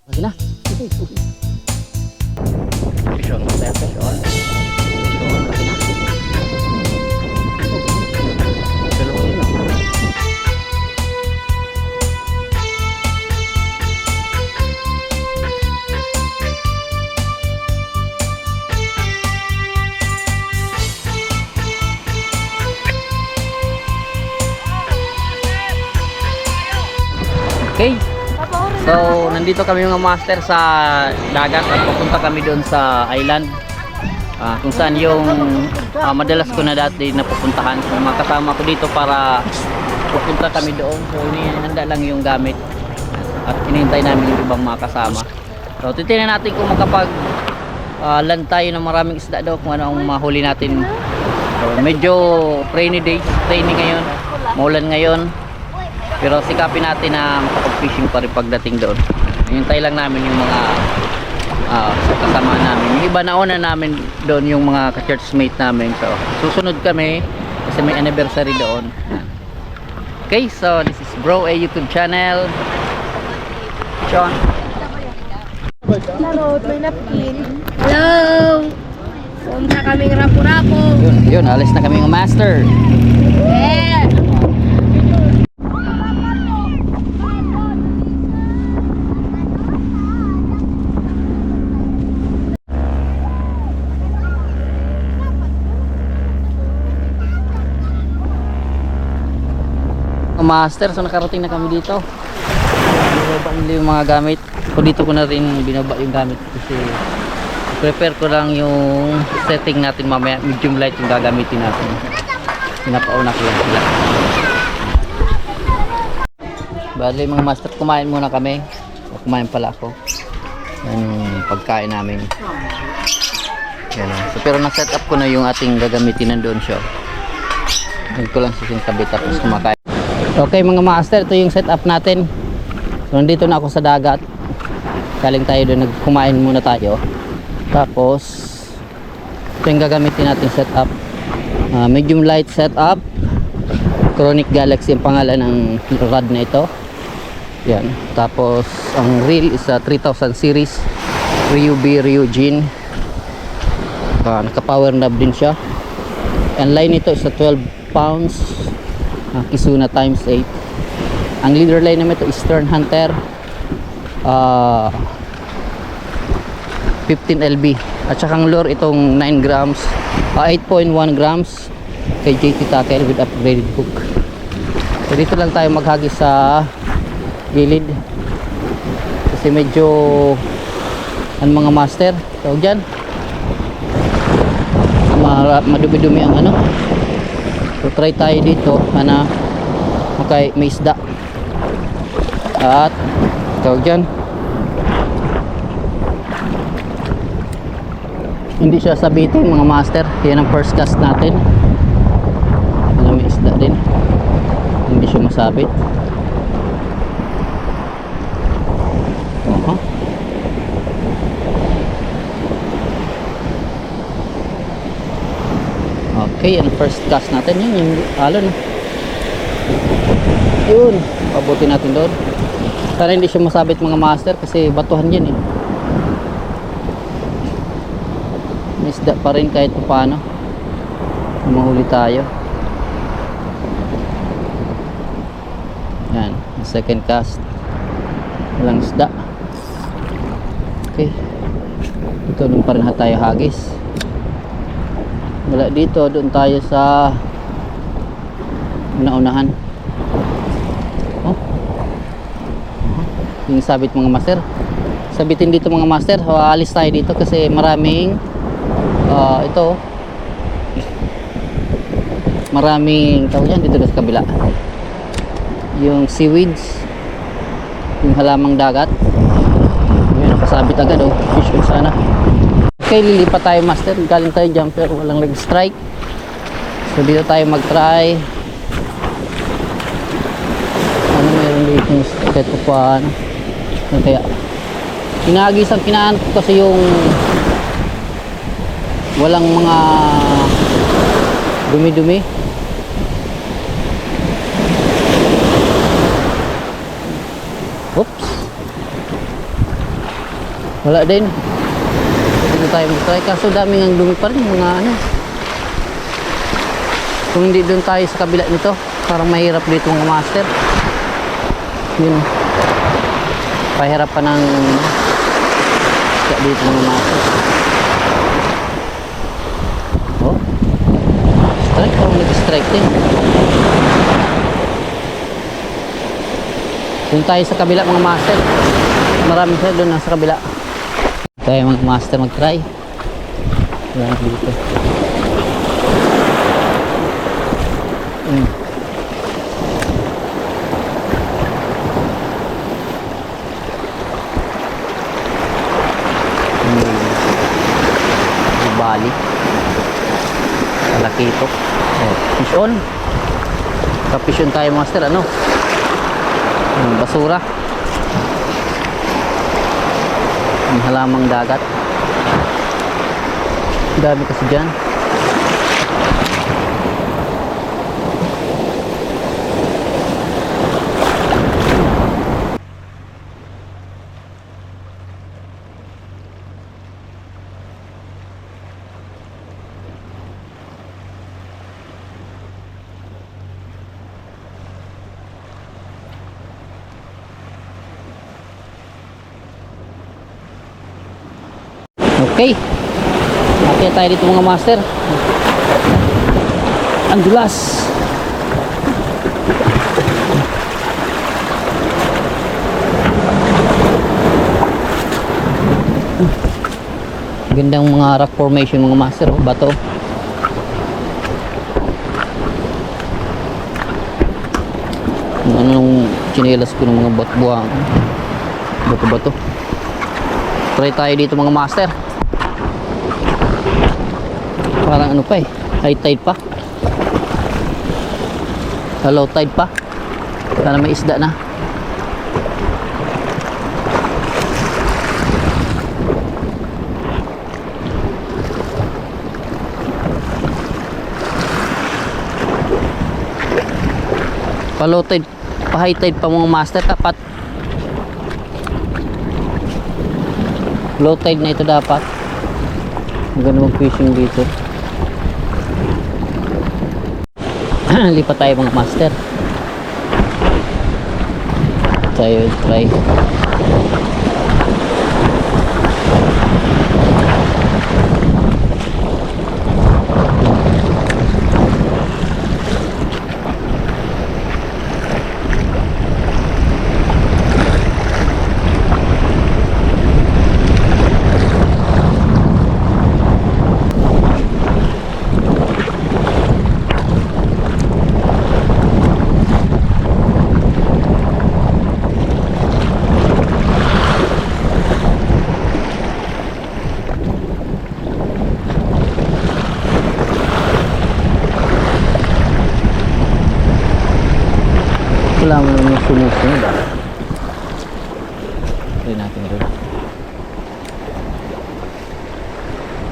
Lagi na. Position, position. Position, lagi na. Dalawa yun. Okay. So, nandito kami mga master sa dagat at pupunta kami doon sa island. Kung saan yung madalas ko na dati napupuntahan. So, mga kasama ko dito para pupunta kami doon. So, hinihanda lang yung gamit at hinihintay namin yung ibang mga kasama. So, titingnan natin kung makapag land tayo ng maraming isda daw, kung ano ang mahuli natin. So, medyo rainy day, rainy ngayon, maulan ngayon. Pero sikapin natin na makapag-fishing pa rin pagdating doon. Hintay lang namin yung mga kasama namin. Yung iba nauna namin doon yung mga ka-churchmate namin. So susunod kami kasi may anniversary doon. Okay, so this is Bro A YouTube channel. Sean. Larot, may napkin. Hello! Punta kaming rapo-rapo. Yun, alis na kami ng master. Yeah! Master, so nakarating na kami dito. Binaba nila yung mga gamit. So dito ko na rin binaba yung gamit kasi prepare ko lang yung setting natin mamaya. Medium light yung gagamitin natin. Pinapauna ko lang sila. Bali mga master, kumain muna kami. O kumain pala ako. Yung pagkain namin. Yan. So, pero na-set up ko na yung ating gagamitin nandoon siya. Hindi ko lang sisingtabi tapos kumakain. Okay mga master, ito yung setup natin. So nandito na ako sa dagat. Galing tayo doon, nagkumain muna tayo. Tapos ito yung gagamitin natin setup. Medium light setup. Chronic Galaxy ang pangalan ng rod na ito. Yan. Tapos ang reel is a 3000 series Ryubi Ryujin. Naka power knob din siya. And line nito is a 12 pounds. Kizuna times 8. Ang leader line naman ito is Stern Hunter 15 lb at saka ang lure itong 9 grams 8.1 grams kay JT Tackle with upgraded hook. So dito lang tayo maghagis sa gilid kasi medyo ang mga master tawag dyan madumi-dumi ang ano. So try tayo dito na may isda at tawag dyan hindi siya sabitin mga master. Yan ang first cast natin. May isda din, hindi siya masabit. Okay, ang first cast natin yun yung alon. Yun, pabuti natin doon. Sana hindi siya masabit mga master kasi batuhan yan eh. May isda pa rin kahit paano. Mahuli tayo. Yan, second cast. Walang isda. Okay. Ito doon pa rin tayo hagis. Wala dito, doon tayo sa una-unahan. Yung sabit mga master, sabitin dito mga master. Alis tayo dito kasi maraming ito maraming tawag yan dito sa kabila, yung seaweeds, yung halamang dagat. Yun, nakasabit agad fish on sana. Okay, lilipat tayo master. Galing tayo jumper, walang leg strike. So dito tayo mag-try. Ano meron dito kahit pa ano. Kaya kinagis ang kinaan ko kasi yung walang mga dumi-dumi. Oops. Wala din. Dito tayo mag-try. Kaso daming ang dumi pa rin. Mga ano. Kung hindi doon tayo sa kabila nito, parang mahirap dito mga master. Yun. Pahirap pa ng dito mga master. Oh. Strike. Parang nag-strike din. Doon tayo sa kabila mga master. Marami sila doon sa kabila. Tayo mga master mag-try. Wala dito. Bali. Malaki ito. Oh, fish on. Fish on tayo master. Ano? Basura. Ang halamang dagat. Dami kasi dyan. Okay. Nakita tayo dito mga master. Ang dulas. Gandang mga rock formation mga master. Oh, bato. Ano nung chinelas ko ng mga buwang. Bato-bato. Try tayo dito mga master. Parang ano pa eh, high tide pa, low tide pa, sana may isda na. Pa low tide, pa high tide pa mga master, dapat low tide na ito dapat. Maganda mag-fishing dito. Lipat tayo mga master. Tayo try. Wala mo naman yung sumusunod ah. Try natin rin.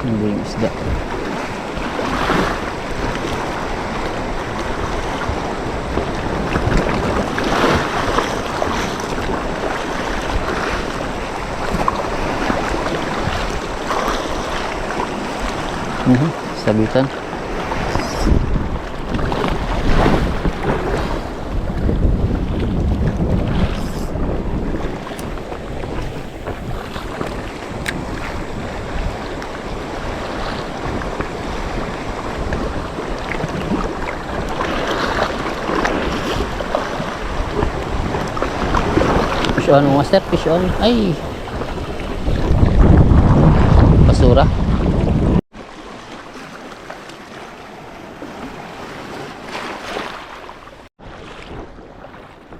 Hindi yung isda. Sabitan. Fish on master, fish on. Ay, basura.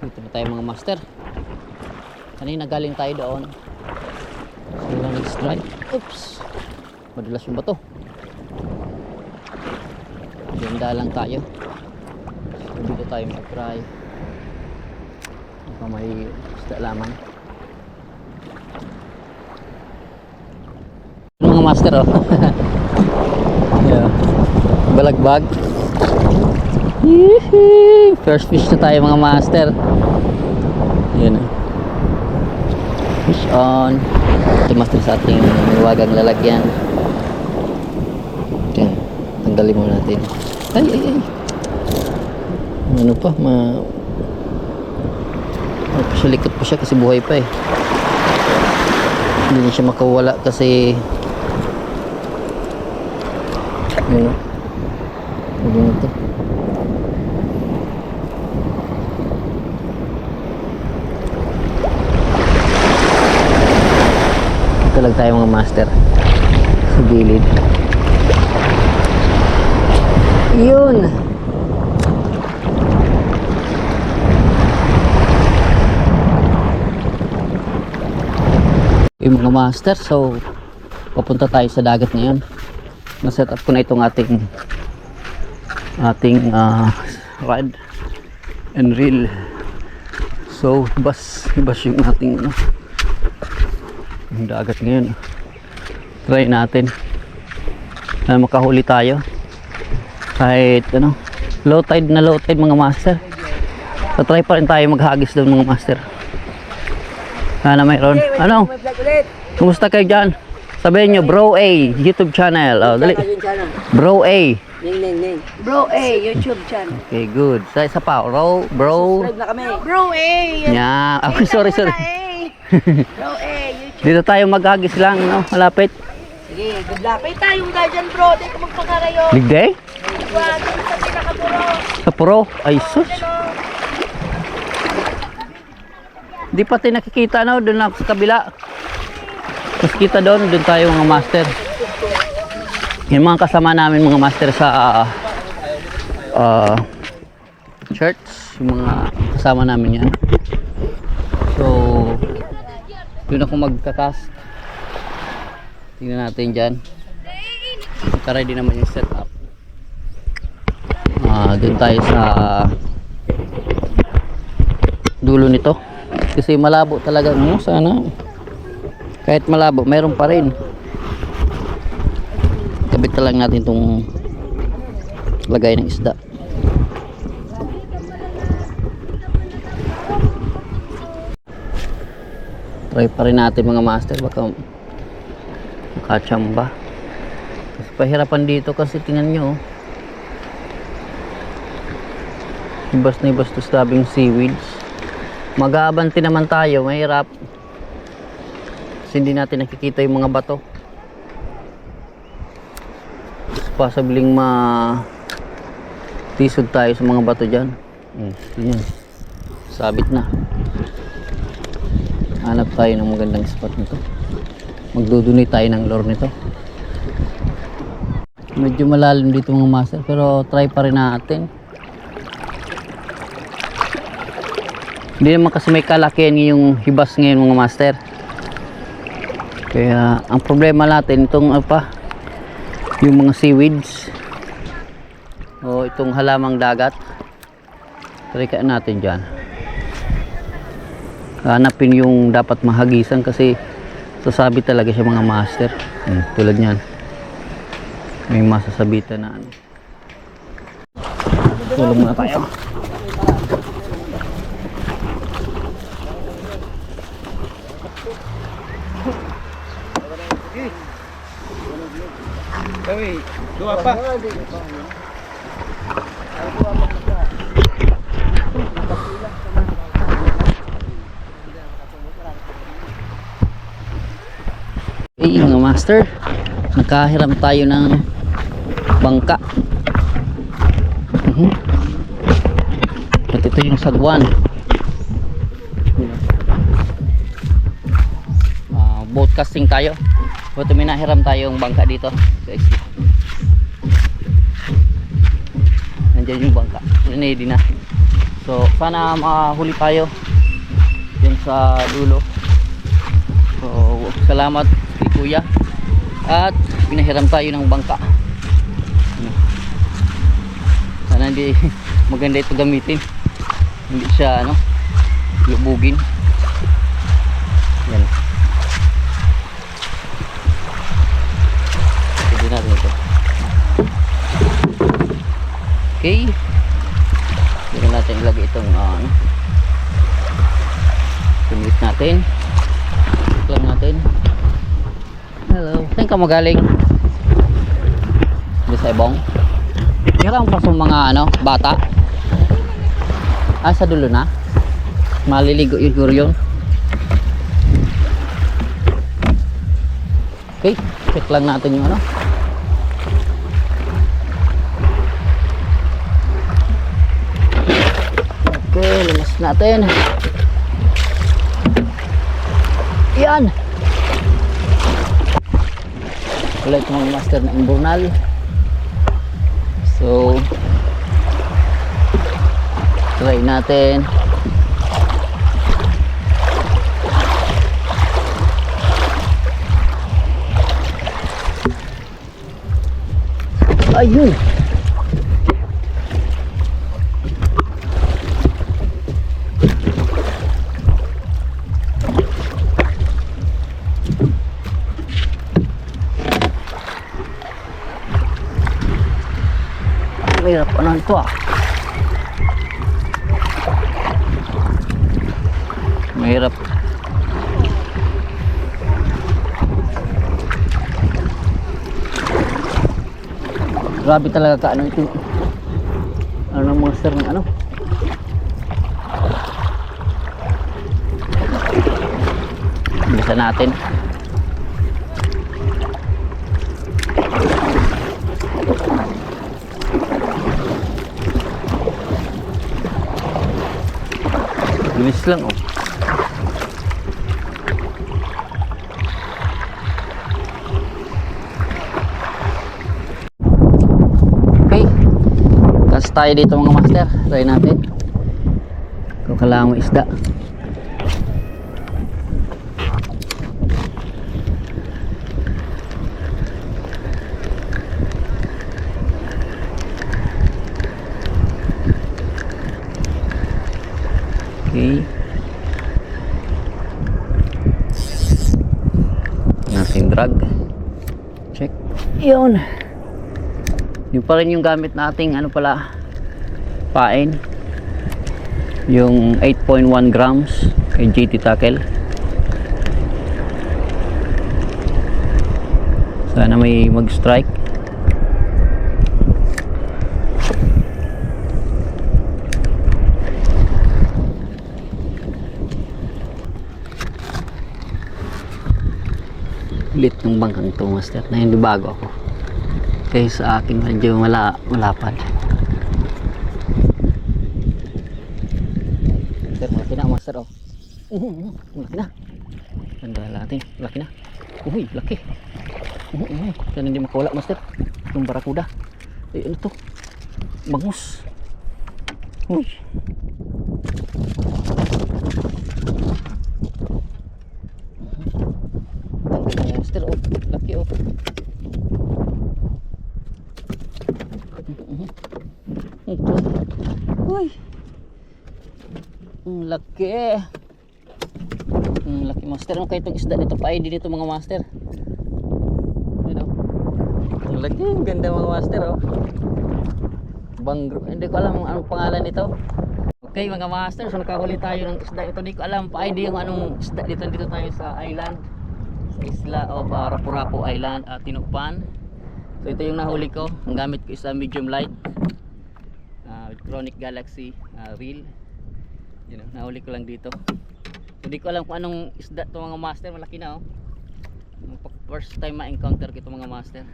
Dito na tayo mga master. Kanina galing tayo doon. Wala nag-strike. Oops, madulas yung bato. Ganda lang tayo. Dito tayo mag-try. Baka may isda lamang. Mga master oh. Yeah. Balagbag. First fish na tayo mga master. Yan. Fish on. Ito master sa ating wagang lalagyan. Yan. Tanggalin muna natin. Ay. Ano pa? Likot pa siya kasi buhay pa eh. Hindi siya makawala kasi yun o. Ano ito? Ito lang tayo mga master sa gilid. Yun. Yung mga master, so papunta tayo sa dagat ngayon. Na-set up ko na itong ating rod and reel. So bas yung ating yung dagat ngayon. Try natin na makahuli tayo kahit low tide mga master. So try pa rin tayo maghagis doon mga master. Sana mayroon. Ano? Kumusta kayo dyan? Sabihin nyo, Bro A, YouTube channel. Oh, dali. Bro A. Ning. Bro A, YouTube channel. Okay, good. Sa isa pa, Bro. Subscribe na kami. Bro A. Yeah. Okay, sorry. Bro A, YouTube. Dito tayo maghagis lang, no? Malapit. Sige, good luck. May tayong dyan bro. Dito magpagkarayo. Big day? Doon sa pinakapuro. Sa puro? Ay, sus. Di pati nakikita na, doon ako sa kabila. Mas kita doon tayo mga master. Yung mga kasama namin mga master sa church, yung mga kasama namin yan. So, doon ako magkakas. Tingnan natin dyan. Naka-ready naman yung setup. Doon tayo sa dulo nito. Kasi malabo talaga. Sana kahit malabo mayroon pa rin. Kabit lang natin itong lagay ng isda. Try pa rin natin mga master, baka makachamba. Kasi pahirapan dito kasi tingnan nyo, ibas na ibas to sabing seaweeds. Mag-aabanti naman tayo, mahirap kasi hindi natin nakikita yung mga bato. Possibling tisod tayo sa mga bato dyan. Yan. Sabit na. Hanap tayo ng magandang spot nito. Magdudunay tayo ng lure nito. Medyo malalim dito mga master, pero try pa rin natin. Hindi naman kasi may kalakihan yung hibas ngayon mga master. Kaya ang problema natin itong yung mga seaweeds o itong halamang dagat. Tarikaan natin dyan. Hanapin yung dapat mahagisan kasi sasabi talaga siya mga master. Tulad nyan. May masasabitan na ano. Tulong muna tayo. Kami, dua pa. Okay mga master, nakahiram tayo ng bangka. At ito yung sagwan. Boat casting tayo. Buto may nahiram tayong bangka dito guys. Nandiyan yung bangka, ready na. So sana mahuli tayo dyan sa dulo. So salamat kay kuya at pinahiram tayo ng bangka. Sana hindi maganda ito gamitin, hindi siya lubugin. Yan. Natin ito. Okay, hindi natin ilagay itong tumit natin. ka magaling? Di sa ibong? Hirang pa sa mga ano, bata. Ah, sa dulo na? Maliligo yun. Okay, check lang natin yung ano. Okay, lumas natin. Yan. Wala ito mga master na imburnal. So, try natin. Ayun. Mahirap ano ito ah. Mahirap. Grabe talaga ka ano ito. Ano ng monster ng ano. Bisa natin. Bilis lang oh. Okay. Cast tayo dito mga master. Try natin. Kung kailangan mo isda. Okay. Nating drag. Check. Yun. Yung pa rin yung gamit nating ano pala pain. Yung 8.1 grams kay JT Tackle. Sana may mag-strike. Lit ng bangkang to master na hindi bago ako kaya sa akin medyo malapad. Malaki na master oh. Malaki na. Ganda natin. Laki na. Uy, laki. Sana hindi makawala master. Itong barakuda. Eh ano to? Bangus. Uy. Master oh, laki oh. Uy. Laki. Laki master. Ano kaya itong isda nito? Pa-ID dito mga master. Ano? Ang laki. Ang ganda mga master oh. Bangro. Hindi ko alam anong pangalan nito. Okay mga master. So nakahuli tayo ng isda ito. Hindi ko alam pa-ID yung anong isda dito. Dito tayo sa island. Sa isla of Rapu-Rapu Island at Tinukpan. So ito yung nahuli ko. Ang gamit ko is medium light with Chronic Galaxy reel. Yun, nahuli ko lang dito. Hindi ko alam kung anong isda ito mga master. Malaki na oh. First time ma-encounter ko ito mga master.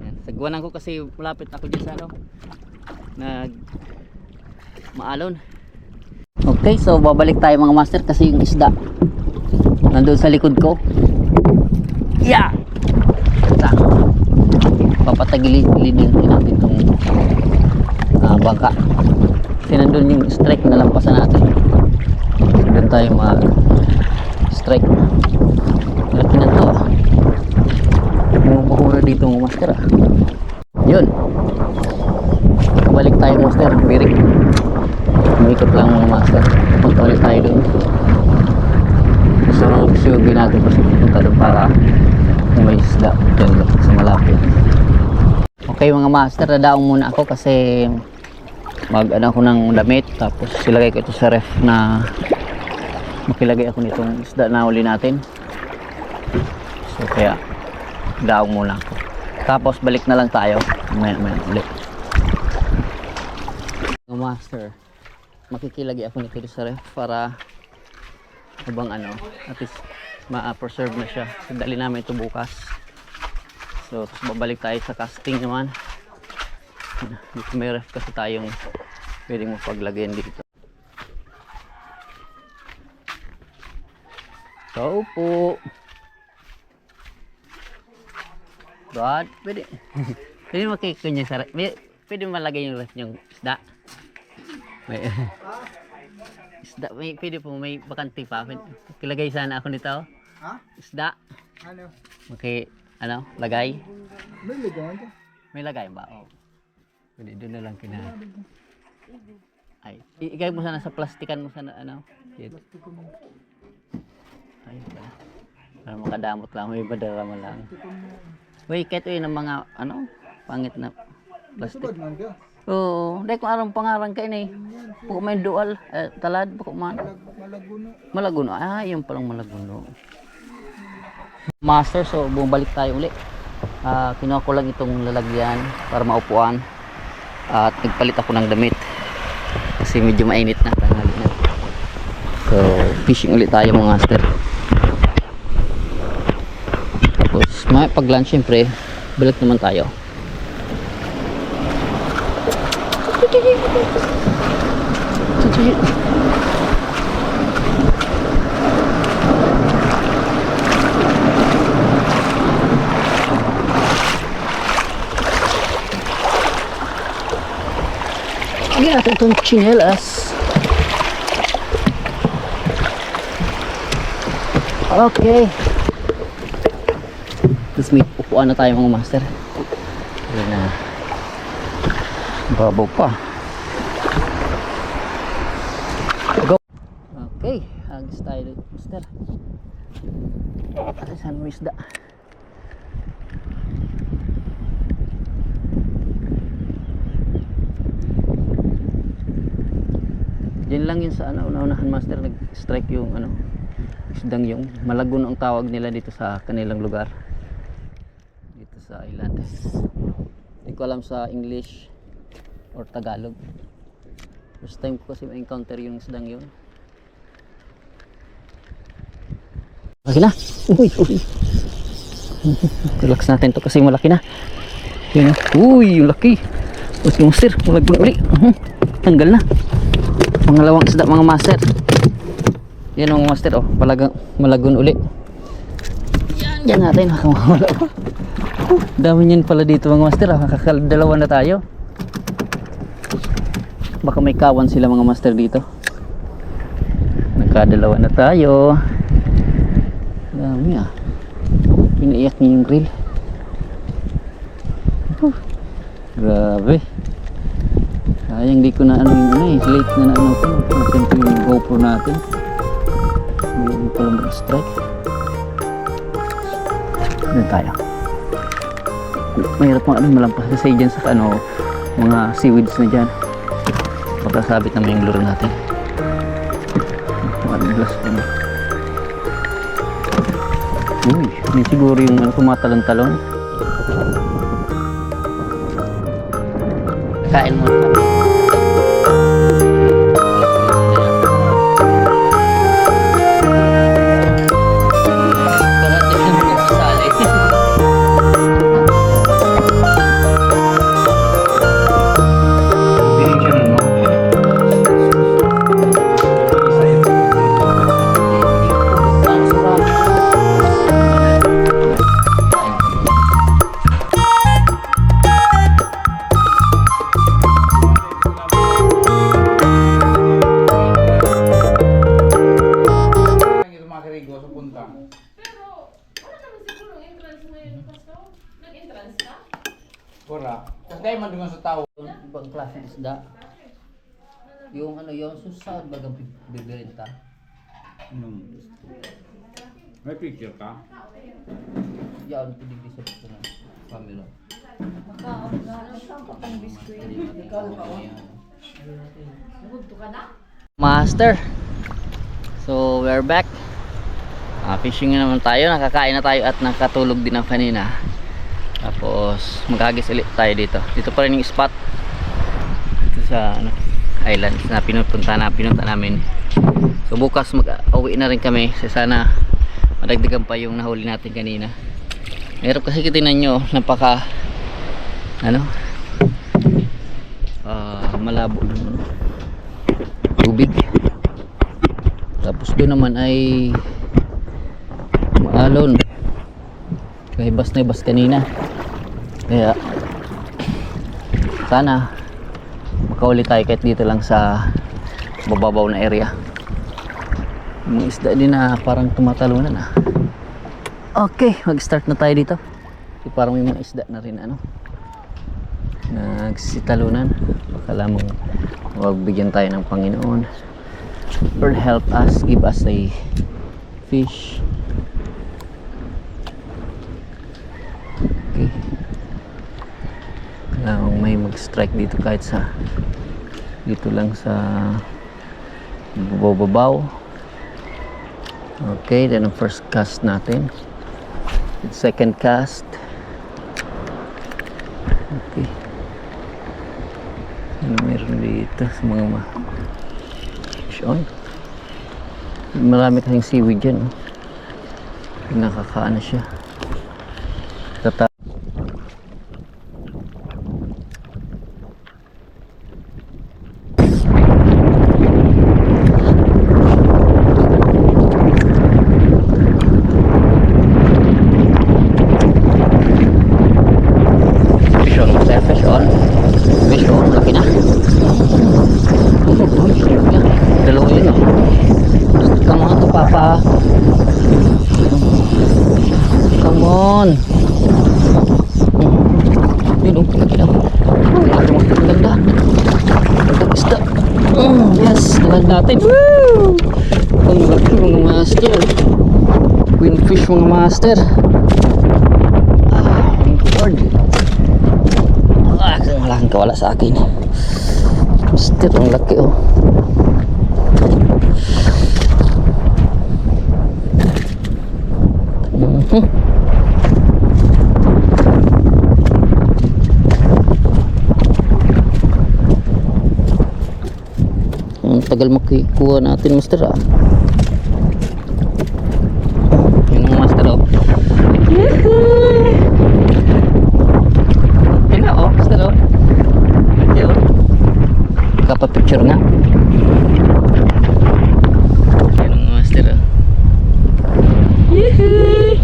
Yan. Sagwanan ko kasi malapit ako dyan sa ano, maalon. Okay, so babalik tayo mga master kasi yung isda nandun sa likod ko. Yeah! Papatagilid-gilidin natin itong bangka. Kasi nandun yung strike na lampasan natin. Doon tayo mag-strike. Laki na to. Yung bahura dito mga master ah. Yun. Balik tayo master. Birik. Umikot lang mga master. Punta ulit tayo doon. So natin kasi punta doon para may isda dyan sa malapit. Okay mga master, nadaong muna ako kasi mag-ano ako ng damit, tapos silagay ko ito sa ref na makilagay ako nitong isda na uli natin. So kaya Daong muna ako. Tapos balik na lang tayo. May ulit. Master, makikilagay ako nito sa ref para habang ano, at least ma-preserve na siya. So, dali namin ito bukas. So, tapos babalik tayo sa casting naman. Dito may ref kasi tayong pwedeng mapaglagyan dito. So po. Brad, pwede. Pwede makikunya sa ref. Pwede malagay yung ref yung isda. May isda, pwede po may bakante pa. Kilagay sana ako nito. Ha? Isda. Ano? Okay, ano, lagay. May ligawan ka? May lagay ba? Oh. Pwede doon na lang kina. Ay, ikay mo sana sa plastikan mo sana ano. Dito. Ay, para makadamot lang, may badara mo lang. Uy, kahit yun ang mga ano, pangit na plastic. Subad man ka? Oo, dahil kung arang pangarang kain eh. Pag may dual, talad, pag man. Malaguno. Malaguno, yun palang malaguno. Master, so bumalik tayo uli. Kinuha ko lang itong lalagyan para maupuan. At nagpalit ako ng damit. Kasi medyo mainit na, tanghali na. So, fishing ulit tayo mga master. Tapos, pag lunch syempre, balik naman tayo. Lagyan natin itong chinelas. Okay. Tapos may upuan na tayo mga master. Ayan na. Babaw pa. Go. Okay. Hagis tayo dito master. At saan mo isda? Diyan lang yun sa ano, una-unahan master, nag-strike yung ano, isdang yung Malaguno ang tawag nila dito sa kanilang lugar. Dito sa island. Hindi ko alam sa English or Tagalog. First time ko kasi ma-encounter yung isdang yun. Malaki na! Uy! Relax natin to kasi malaki na. Yun, uy! Yung laki! Tapos yung master, Malaguno ulit. Tanggal na. Pangalawang isda mga master. Yan mga master, oh, Malaguno uli. Yan natin, makamawala pa. Dami niyan pala dito mga master, kakadalawa na tayo. Baka may kawan sila mga master dito. Nakadalawa na tayo. Dami pinaiyak niya yung grill. Grabe. Sayang di ko na ano yung ano late na ano ko. Natin ko yung GoPro natin. Hindi pala mag-strike. Doon tayo. Mahirap mga ano malampas kasi dyan sa ano, mga seaweeds na dyan. Pagkasabit naman yung lure natin. Madalas pa na. Uy, may siguro yung ano, tumatalon-talon. Kain mo kami. Ora. Kasi dahil man dungan sa tao. Ibang klase ng isda. Yung ano yung susad bagang bibirita. May picture ka? Yan, pinigli sa dito ng camera. Master. So we're back. Fishing na naman tayo. Nakakain na tayo at nakatulog din ang kanina. Tapos mag-agis ulit tayo dito. Dito pa rin yung spot. Dito sa ano, island na pinunta namin. So bukas mag-uwi na rin kami. So sana madagdagan pa yung nahuli natin kanina. Meron kasi tinan nyo, napaka malabo ng tubig. Tapos doon naman ay maalon. Kaya ibas na ibas kanina. Kaya sana makauli tayo kahit dito lang sa mababaw na area. Yung isda din na parang tumatalunan ah. Okay, mag-start na tayo dito. So, parang may mga isda na rin nagsitalunan. Akala mong magbigyan tayo ng Panginoon. Lord help us, give us a fish. Okay. Kailangan may mag-strike dito kahit sa dito lang sa babaw. Okay, then ang first cast natin. Second cast. Okay. Ano meron dito sa mga fish on? Marami kasing seaweed dyan. Nakakaano siya. Natin. Woo! Ang laki mga master. Queenfish mga master. Thank you Lord. Wala kang kawala sa akin. Master, ang laki oh. Tagal makikuha natin master ah. Yun ang master oh. Yun na oh master oh. Yun. Kapapicture nga. Yun ang master oh. Yehey!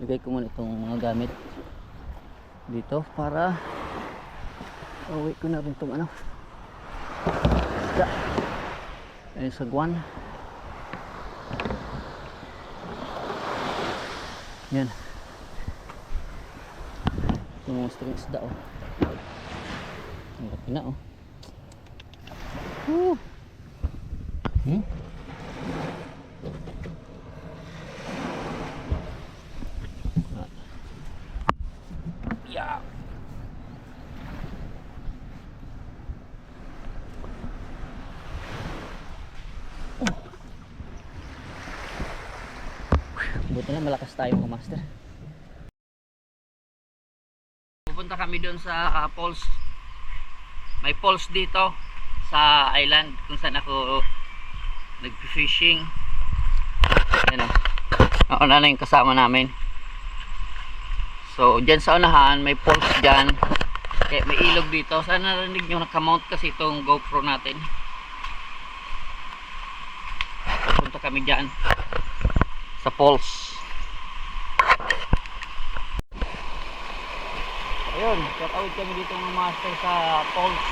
Bigay ko muna itong mga gamit dito para uwi ko na rin itong ano isda ayun sa guwan. Yan itong mga string isda oh. Ang laki na oh. Woo! Buti na malakas tayo mga master. Pupunta kami doon sa falls. May falls dito sa island kung saan ako nag-fishing. Yan o. Nauna na yung kasama namin. So dyan sa unahan may falls dyan. Kaya may ilog dito. Sana narinig nyo, nakamount kasi itong GoPro natin. Pupunta kami dyan sa falls. Ayun, tatawid kami dito ng master sa falls.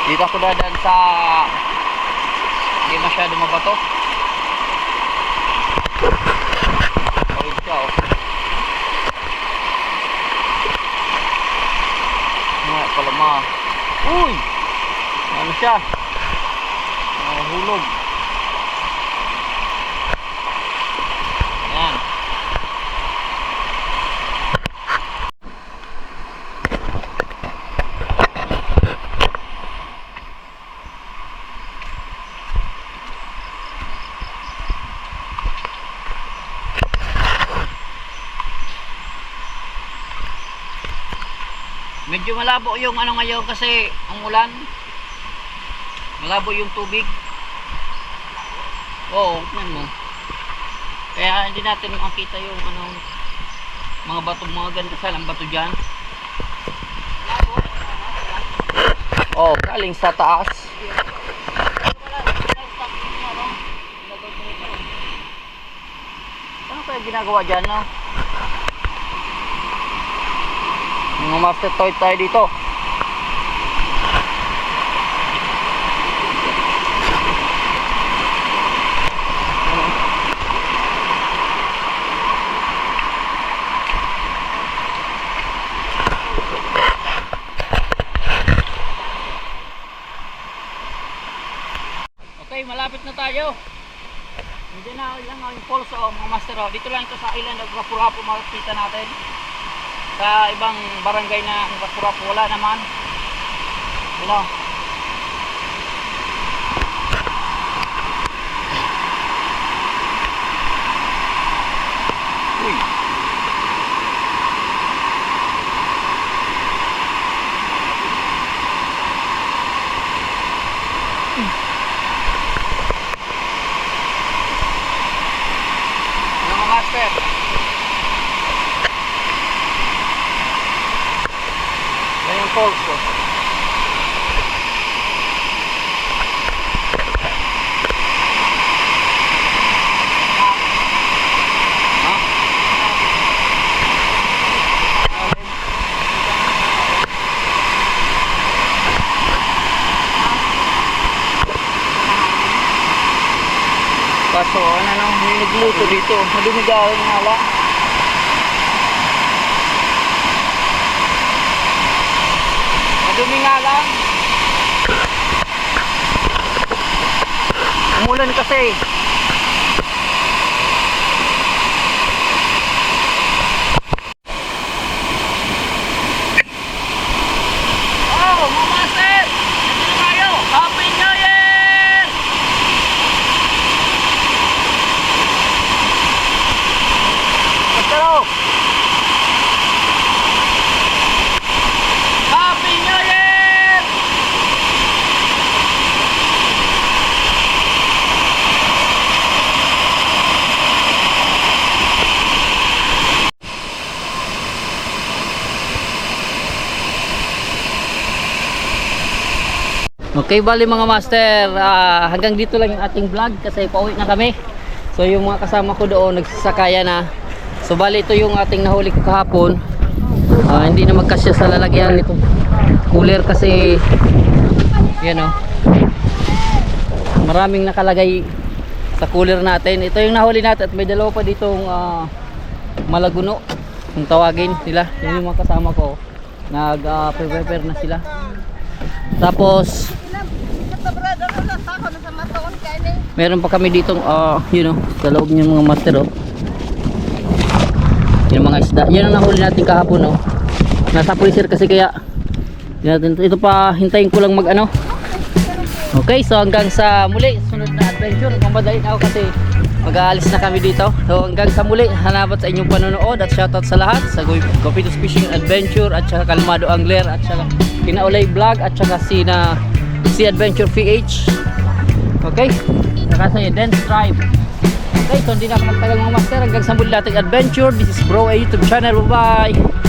Dito ako dadaan sa hindi masyado mabato. Tawid siya oh. Palama. Uy! Ano siya? Hulog. medyo malabo yung ano ngayon kasi ang ulan. Malabo yung tubig. Oo, tignan mo. Kaya hindi natin makita yung ano, mga bato, mga ganda salang bato dyan. Oh, galing sa taas. Ano kaya ginagawa dyan, no? Mga master toy tayo dito. Okay, malapit na tayo. Hindi na lang ang falls mga master. Dito lang ito sa island of Rapurapo makikita natin. Sa ibang barangay na Rapurapo wala naman. You know. Uy. Mga master. Yan yung falls ko. Kaso ano may nagluto dito. Madumigaw yung hala. Madumi nga lang. Umulan kasi. Oh, mga master! Ito tayo! Happy New Year! Master, Happy New Year! Okay, bali mga master, hanggang dito lang yung ating vlog kasi pauwi na kami. So yung mga kasama ko doon nagsasakaya na. So bali ito yung ating nahuli ko kahapon. Hindi na magkasya sa lalagyan nito cooler kasi yan o. Maraming nakalagay sa cooler natin. Ito yung nahuli natin at may dalawa pa ditong malaguno kung tawagin sila. Yun yung mga kasama ko. Nag-prepare na sila. Tapos meron pa kami ditong yun o, sa loob ng mga master o. Yung mga isda. Yan ang nahuli natin kahapon o. Nasa freezer kasi kaya ito pa hintayin ko lang mag ano. Okay, so hanggang sa muli sunod na adventure. Mamadali na ako kasi mag-aalis na kami dito. So hanggang sa muli, salamat sa inyong panonood at shoutout sa lahat sa Gopitos Fishing Adventure at saka Kalmado Angler at saka Kinaulay Vlog at saka si Adventure PH. Okay, saka sa Dance Tribe. Okay, so hindi na ako magtagal mga master. Hanggang sa muli nating adventure. This is Bro, a YouTube channel. Bye bye.